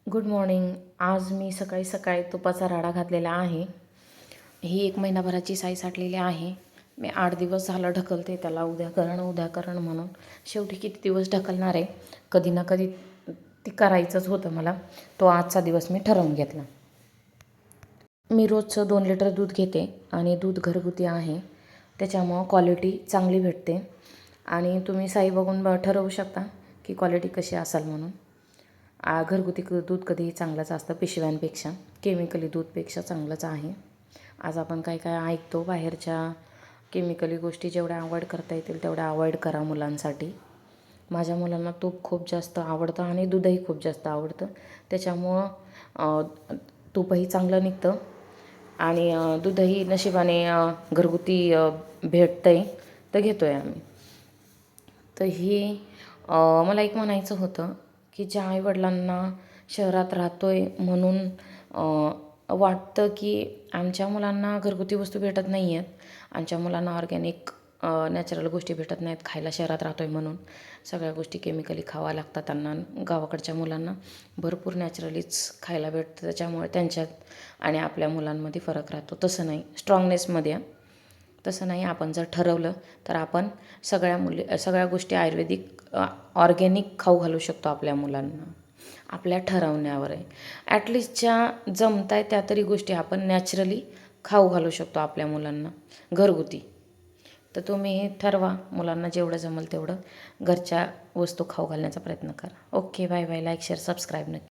Good morning. आज मी सकाळी सकाळी तुपाचा राडा घातलेला आहे. ही 1 महिनाभराची साई साठलेली आहे. मी 8 दिवस झालं ढकलते त्याला, उद्या करण म्हणून. शेवटी किती दिवस ढकलणार आहे, कधी ना कधी ती करायचंच होतं मला. तो आजचा दिवस मी ठरवून घेतला. मी रोजचं 2 लिटर दूध घेते आणि दूध घरगुती आहे, त्याच्यामुळं क्वालिटी चांगली भेटते. आणि तुम्ही साई बघून ठरवू शकता की क्वालिटी कशी असेल म्हणून. घरगुती दूध कधीही चांगलंच असतं पिशव्यांपेक्षा, केमिकली दूधपेक्षा चांगलंच आहे. आज आपण काय काय ऐकतो, बाहेरच्या केमिकली गोष्टी जेवढ्या अवॉइड करता येतील तेवढ्या अवॉइड करा मुलांसाठी. माझ्या मुलांना तूप खूप जास्त आवडतं आणि दूधही खूप जास्त आवडतं, त्याच्यामुळं तूपही चांगलं निघतं आणि दूधही नशिबाने घरगुती भेटतं आहे, तर घेतो आहे आम्ही. तर ही मला एक म्हणायचं होतं की ज्या आईवडिलांना शहरात राहतो आहे म्हणून वाटतं की आमच्या मुलांना घरगुती वस्तू भेटत नाही आहेत, आमच्या मुलांना ऑर्गॅनिक नॅचरल गोष्टी भेटत नाहीत खायला, शहरात राहतो आहे म्हणून सगळ्या गोष्टी केमिकली खावा लागतात त्यांना. गावाकडच्या मुलांना भरपूर नॅचरलीच खायला भेटतं, त्याच्यामुळे त्यांच्यात आणि आपल्या मुलांमध्ये फरक राहतो. तसं नाही, स्ट्रॉंगनेसमध्ये तसं नाही. आपण जर ठरवलं तर आपण सगळ्या गोष्टी आयुर्वेदिक ऑर्गॅनिक खाऊ घालू शकतो आपल्या मुलांना. आपल्या ठरवण्यावर आहे. ॲटलिस्ट ज्या जमत आहे त्या तरी गोष्टी आपण नॅचरली खाऊ घालू शकतो आपल्या मुलांना घरगुती. तर तुम्ही हे ठरवा, मुलांना जेवढं जमेल तेवढं घरच्या वस्तू खाऊ घालण्याचा प्रयत्न करा. Okay, bye bye. Like, share, subscribe नक्की.